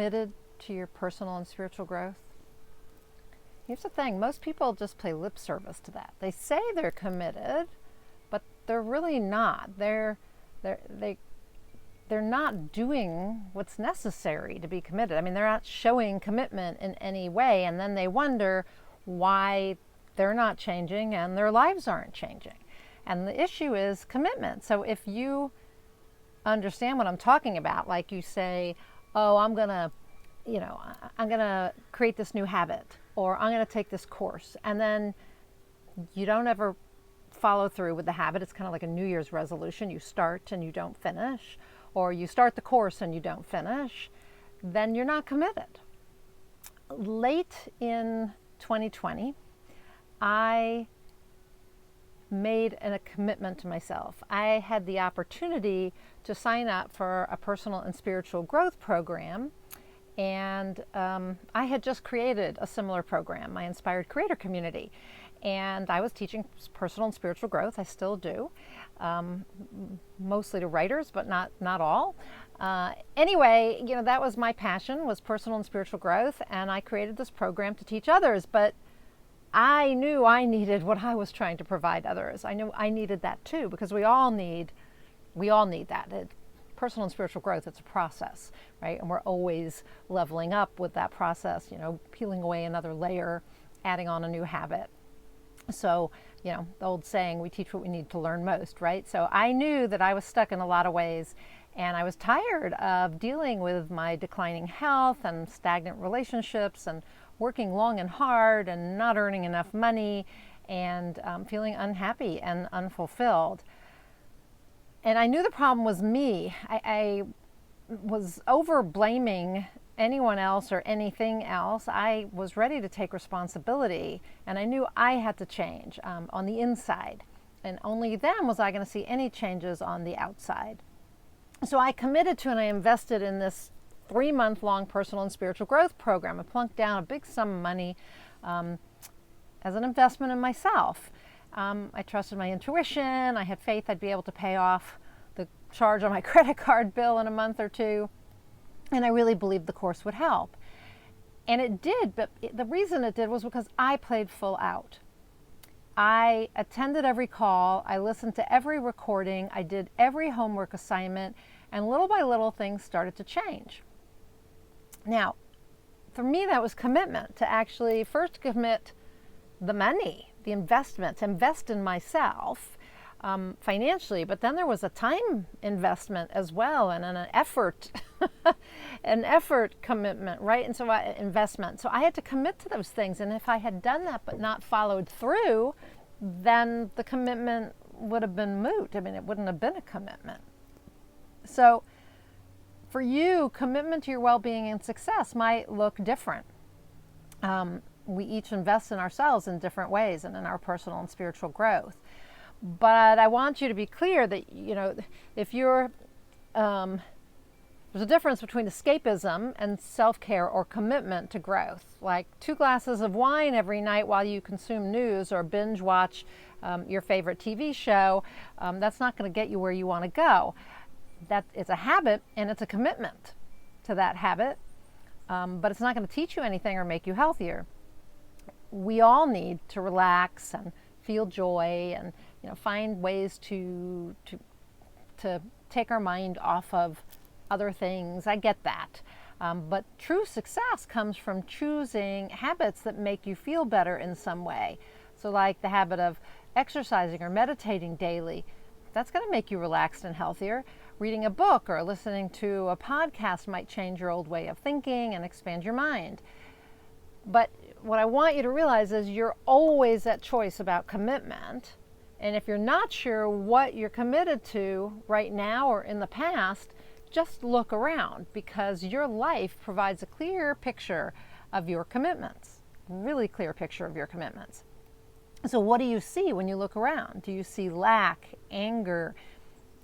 committed to your personal and spiritual growth? Here's the thing, most people just pay lip service to that. They say they're committed, but they're really not. They're not doing what's necessary to be committed. I mean, they're not showing commitment in any way, and then they wonder why they're not changing and their lives aren't changing. And the issue is commitment. So if you understand what I'm talking about, like you say, oh, I'm gonna create this new habit, or I'm gonna take this course, and then you don't ever follow through with the habit. It's kind of like a New Year's resolution. You start and you don't finish, or you start the course and you don't finish, then you're not committed. Late in 2020, I made a commitment to myself. I had the opportunity to sign up for a personal and spiritual growth program, and I had just created a similar program, my Inspired Creator Community, and I was teaching personal and spiritual growth. I still do, mostly to writers, but not all. Anyway, that was my passion, was personal and spiritual growth, and I created this program to teach others, but I knew I needed what I was trying to provide others. I knew I needed that too, because we all need that. Personal and spiritual growth, it's a process, right? And we're always leveling up with that process, peeling away another layer, adding on a new habit. So, the old saying, we teach what we need to learn most, right? So I knew that I was stuck in a lot of ways, and I was tired of dealing with my declining health and stagnant relationships and working long and hard and not earning enough money and feeling unhappy and unfulfilled. And I knew the problem was me. I was over blaming anyone else or anything else. I was ready to take responsibility, and I knew I had to change on the inside. And only then was I going to see any changes on the outside. So I committed to and I invested in this 3-month-long personal and spiritual growth program. I plunked down a big sum of money as an investment in myself. I trusted my intuition. I had faith I'd be able to pay off the charge on my credit card bill in a month or two. And I really believed the course would help. And it did, but the reason it did was because I played full out. I attended every call. I listened to every recording. I did every homework assignment. And little by little, things started to change. Now, for me, that was commitment, to actually first commit the money, the investment, to invest in myself financially, but then there was a time investment as well, and an effort, an effort commitment, right? And so investment. So I had to commit to those things, and if I had done that but not followed through, then the commitment would have been moot. I mean, it wouldn't have been a commitment. So for you, commitment to your well-being and success might look different. We each invest in ourselves in different ways and in our personal and spiritual growth. But I want you to be clear that, if you're, there's a difference between escapism and self-care or commitment to growth. Like 2 glasses of wine every night while you consume news or binge watch your favorite TV show, that's not going to get you where you want to go. That it's a habit and it's a commitment to that habit, but it's not going to teach you anything or make you healthier. We all need to relax and feel joy and find ways to take our mind off of other things. I get that. But true success comes from choosing habits that make you feel better in some way. So like the habit of exercising or meditating daily, that's going to make you relaxed and healthier. Reading a book or listening to a podcast might change your old way of thinking and expand your mind. But what I want you to realize is you're always at choice about commitment. And if you're not sure what you're committed to right now or in the past, just look around, because your life provides a clear picture of your commitments, really clear picture of your commitments. So what do you see when you look around? Do you see lack, anger,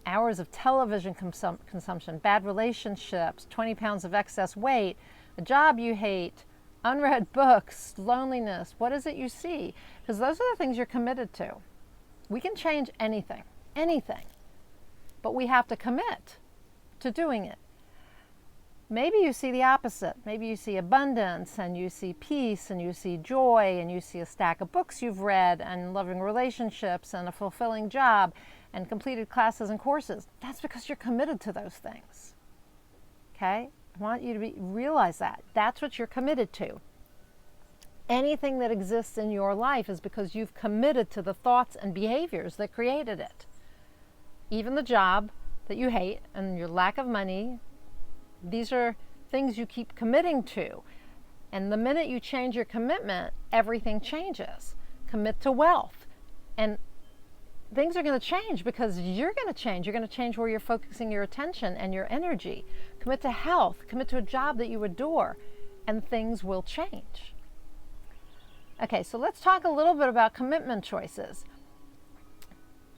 hours of television consumption, bad relationships, 20 pounds of excess weight, a job you hate, unread books, loneliness? What is it you see? Because those are the things you're committed to. We can change anything, but we have to commit to doing it. Maybe you see the opposite. Maybe you see abundance, and you see peace, and you see joy, and you see a stack of books you've read, and loving relationships, and a fulfilling job, and completed classes and courses. That's because you're committed to those things. Okay? I want you to realize that. That's what you're committed to. Anything that exists in your life is because you've committed to the thoughts and behaviors that created it. Even the job that you hate and your lack of money, these are things you keep committing to. And the minute you change your commitment, everything changes. Commit to wealth. And things are going to change because you're going to change. You're going to change where you're focusing your attention and your energy. Commit to health. Commit to a job that you adore. And things will change. Okay, so let's talk a little bit about commitment choices.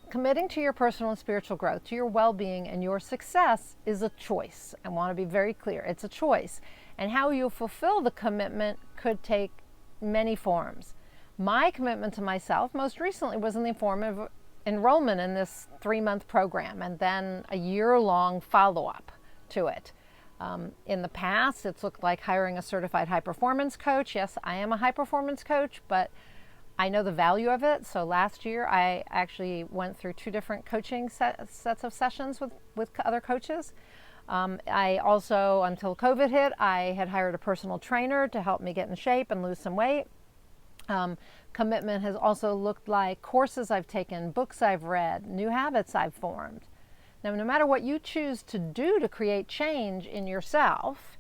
Committing to your personal and spiritual growth, to your well-being and your success is a choice. I want to be very clear. It's a choice. And how you fulfill the commitment could take many forms. My commitment to myself most recently was in the form of enrollment in this 3-month program and then a year-long follow-up to it. In the past, it's looked like hiring a certified high-performance coach. Yes, I am a high-performance coach, but I know the value of it. So last year, I actually went through 2 different coaching sets of sessions with other coaches. I also, until COVID hit, I had hired a personal trainer to help me get in shape and lose some weight. Commitment has also looked like courses I've taken, books I've read, new habits I've formed. Now, no matter what you choose to do to create change in yourself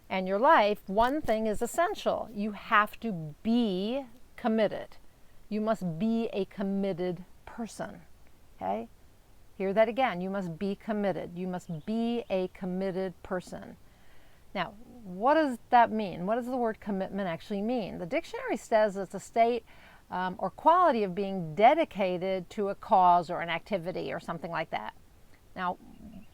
and your life, one thing is essential. You have to be committed. You must be a committed person. Okay? Hear that again. You must be committed. You must be a committed person. Now, what does that mean? What does the word commitment actually mean? The dictionary says it's a state or quality of being dedicated to a cause or an activity or something like that. Now,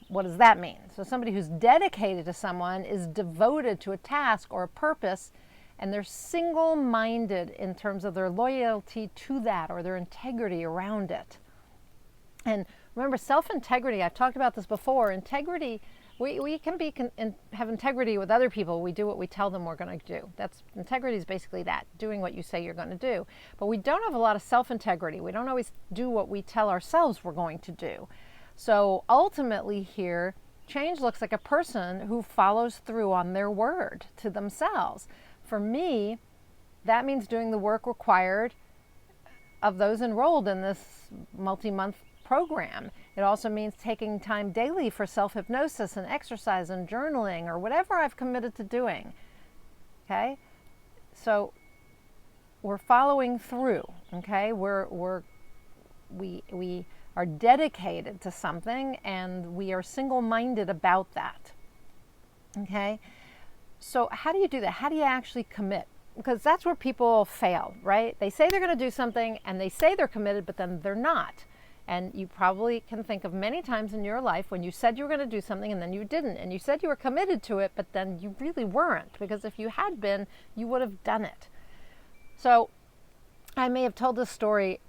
what does that mean? So somebody who's dedicated to someone is devoted to a task or a purpose, and they're single-minded in terms of their loyalty to that or their integrity around it. And remember, self-integrity, I've talked about this before. Integrity, we can have integrity with other people. We do what we tell them we're going to do. Integrity is basically that, doing what you say you're going to do. But we don't have a lot of self-integrity. We don't always do what we tell ourselves we're going to do. So ultimately here, change looks like a person who follows through on their word to themselves. For me, that means doing the work required of those enrolled in this multi-month program. It also means taking time daily for self-hypnosis and exercise and journaling or whatever I've committed to doing. Okay? So we're following through. Okay? We are dedicated to something, and we are single-minded about that. Okay? So how do you do that? How do you actually commit? Because that's where people fail, right? They say they're going to do something, and they say they're committed, but then they're not. And you probably can think of many times in your life when you said you were going to do something and then you didn't. And you said you were committed to it, but then you really weren't. Because if you had been, you would have done it. So I may have told this story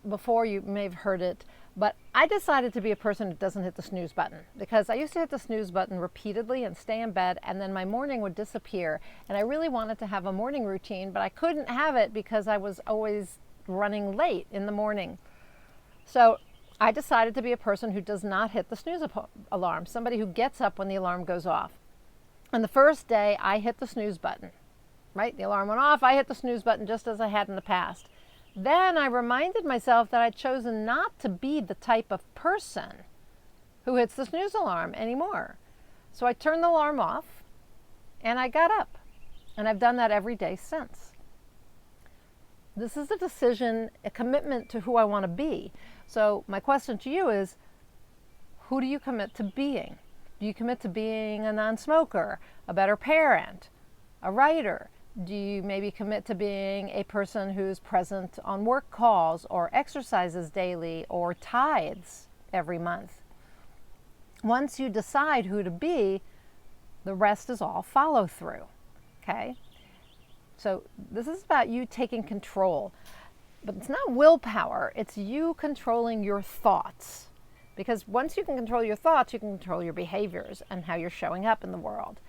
before, you may have heard it, but I decided to be a person who doesn't hit the snooze button, because I used to hit the snooze button repeatedly and stay in bed, and then my morning would disappear. And I really wanted to have a morning routine, but I couldn't have it because I was always running late in the morning. So I decided to be a person who does not hit the snooze alarm, somebody who gets up when the alarm goes off. And the first day I hit the snooze button, right? The alarm went off, I hit the snooze button just as I had in the past. Then I reminded myself that I'd chosen not to be the type of person who hits the snooze alarm anymore. So I turned the alarm off and I got up. And I've done that every day since. This is a decision, a commitment to who I want to be. So my question to you is, who do you commit to being? Do you commit to being a non-smoker, a better parent, a writer? Do you maybe commit to being a person who's present on work calls or exercises daily or tithes every month? Once you decide who to be, the rest is all follow through, okay? So this is about you taking control, but it's not willpower, it's you controlling your thoughts. Because once you can control your thoughts, you can control your behaviors and how you're showing up in the world.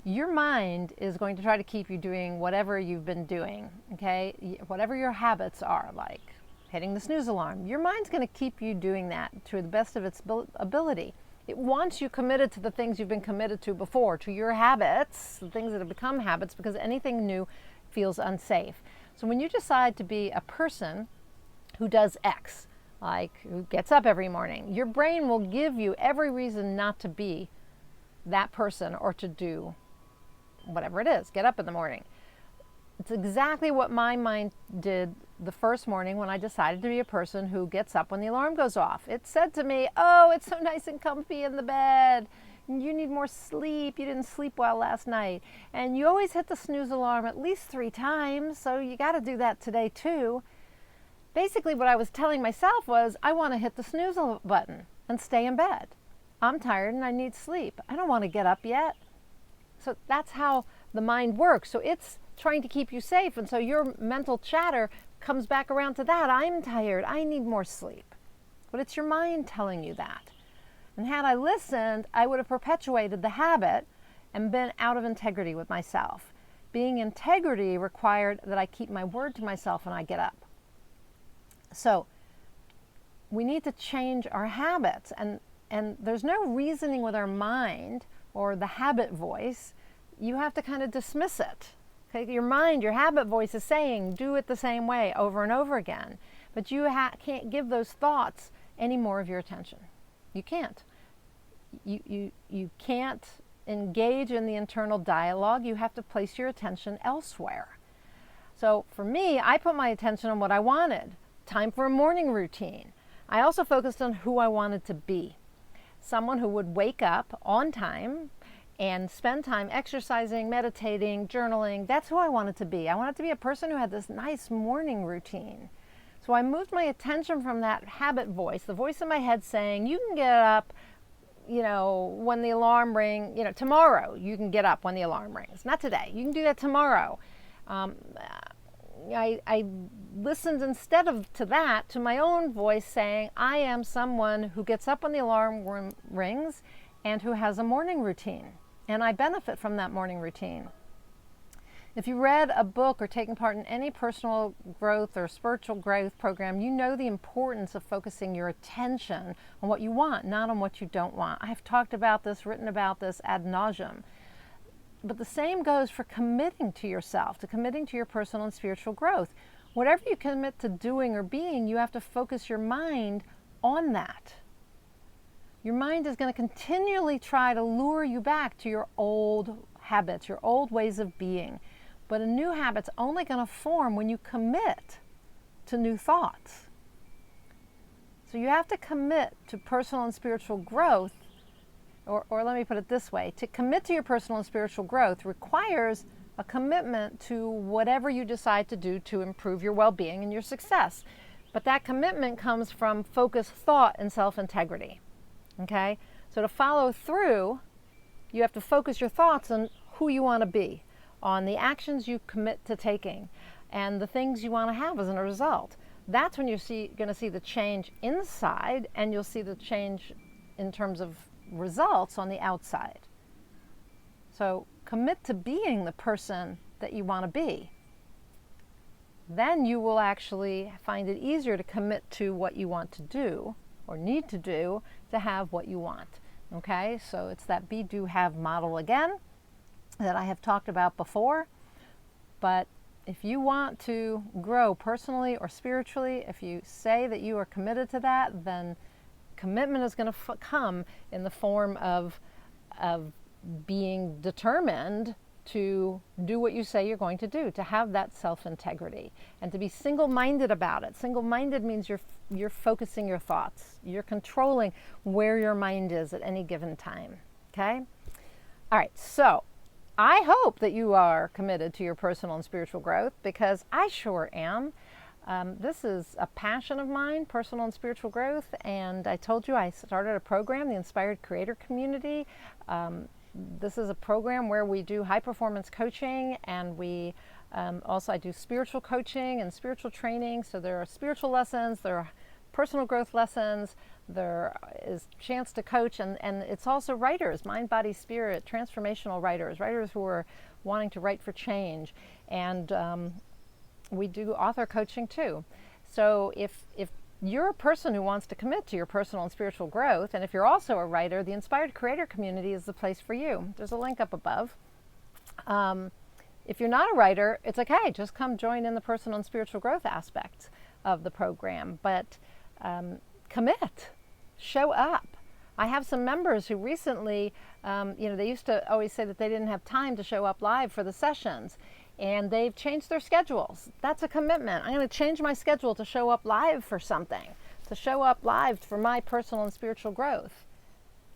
Your mind is going to try to keep you doing whatever you've been doing, okay? Whatever your habits are, like hitting the snooze alarm. Your mind's going to keep you doing that to the best of its ability. It wants you committed to the things you've been committed to before, to your habits, the things that have become habits, because anything new feels unsafe. So when you decide to be a person who does X, like who gets up every morning, your brain will give you every reason not to be that person or to do whatever it is, get up in the morning. It's exactly what my mind did the first morning when I decided to be a person who gets up when the alarm goes off. It said to me, oh, it's so nice and comfy in the bed. You need more sleep. You didn't sleep well last night. And you always hit the snooze alarm at least 3 times, so you got to do that today too. Basically, what I was telling myself was, I want to hit the snooze button and stay in bed. I'm tired and I need sleep. I don't want to get up yet. So that's how the mind works. So it's trying to keep you safe. And so your mental chatter comes back around to that. I'm tired. I need more sleep. But it's your mind telling you that. And had I listened, I would have perpetuated the habit and been out of integrity with myself. Being integrity required that I keep my word to myself when I get up. So we need to change our habits. And there's no reasoning with our mind or the habit voice. You have to kind of dismiss it. Okay? Your mind, your habit voice is saying, do it the same way over and over again. But you can't give those thoughts any more of your attention. You can't. You can't engage in the internal dialogue. You have to place your attention elsewhere. So for me, I put my attention on what I wanted. Time for a morning routine. I also focused on who I wanted to be. Someone who would wake up on time and spend time exercising, meditating, journaling. That's who I wanted to be. I wanted to be a person who had this nice morning routine. So I moved my attention from that habit voice, the voice in my head saying, you can get up, when the alarm rings, tomorrow you can get up when the alarm rings. Not today. You can do that tomorrow. I listened instead to that to my own voice saying, I am someone who gets up when the alarm rings and who has a morning routine. And I benefit from that morning routine. If you read a book or taken part in any personal growth or spiritual growth program, you know the importance of focusing your attention on what you want, not on what you don't want. I've talked about this, written about this ad nauseum. But the same goes for committing to yourself, to committing to your personal and spiritual growth. Whatever you commit to doing or being, you have to focus your mind on that. Your mind is going to continually try to lure you back to your old habits, your old ways of being. But a new habit's only going to form when you commit to new thoughts. So you have to commit to personal and spiritual growth. Or let me put it this way, to commit to your personal and spiritual growth requires a commitment to whatever you decide to do to improve your well-being and your success. But that commitment comes from focused thought and self-integrity. Okay? So to follow through, you have to focus your thoughts on who you want to be, on the actions you commit to taking, and the things you want to have as a result. That's when you're going to see the change inside, and you'll see the change in terms of results on the outside. So commit to being the person that you want to be. Then you will actually find it easier to commit to what you want to do or need to do to have what you want. Okay, so it's that be, do, have model again that I have talked about before. But if you want to grow personally or spiritually, if you say that you are committed to that, then commitment is going to come in the form of being determined to do what you say you're going to do, to have that self-integrity, and to be single-minded about it. Single-minded means you're focusing your thoughts. You're controlling where your mind is at any given time. Okay? All right, so I hope that you are committed to your personal and spiritual growth, because I sure am. This is a passion of mine, personal and spiritual growth, and I told you I started a program, the Inspired Creator Community. This is a program where we do high-performance coaching, and we I do spiritual coaching and spiritual training. So there are spiritual lessons, there are personal growth lessons, There is a chance to coach, and it's also writers, mind, body, spirit, transformational writers, writers who are wanting to write for change. And we do author coaching too. So if you're a person who wants to commit to your personal and spiritual growth, and if you're also a writer, the Inspired Creator Community is the place for you. There's a link up above. If you're not a writer, it's okay. Just come join in the personal and spiritual growth aspects of the program. But commit, show up. I have some members who recently, they used to always say that they didn't have time to show up live for the sessions, and they've changed their schedules. That's a commitment. I'm going to change my schedule to show up live for something, to show up live for my personal and spiritual growth.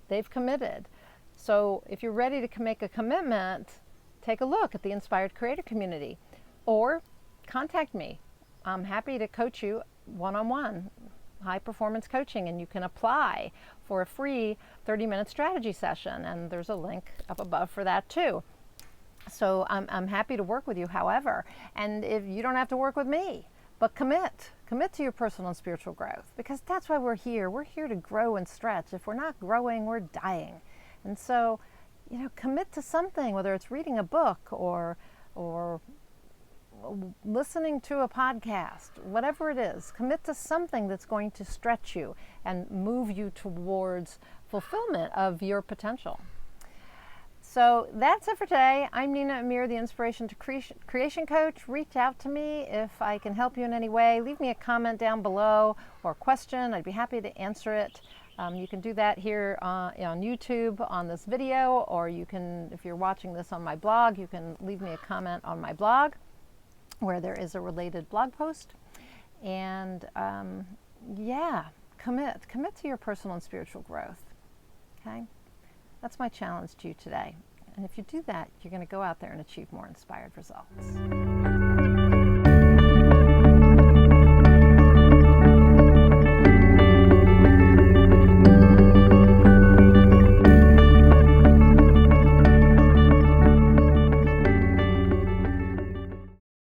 They've committed. So if you're ready to make a commitment, take a look at the Inspired Creator Community or contact me. I'm happy to coach you one-on-one, high performance coaching, and you can apply for a free 30-minute strategy session, and there's a link up above for that too. So I'm happy to work with you however, and if you don't have to work with me, but commit to your personal and spiritual growth, because that's why we're here. We're here to grow and stretch. If we're not growing, we're dying. And so, commit to something, whether it's reading a book or listening to a podcast, whatever it is. Commit to something that's going to stretch you and move you towards fulfillment of your potential. So that's it for today. I'm Nina Amir, the Inspiration to Creation Coach. Reach out to me if I can help you in any way. Leave me a comment down below or a question. I'd be happy to answer it. You can do that here on YouTube on this video, or you can, if you're watching this on my blog, you can leave me a comment on my blog where there is a related blog post. And commit to your personal and spiritual growth. Okay? That's my challenge to you today. And if you do that, you're going to go out there and achieve more inspired results.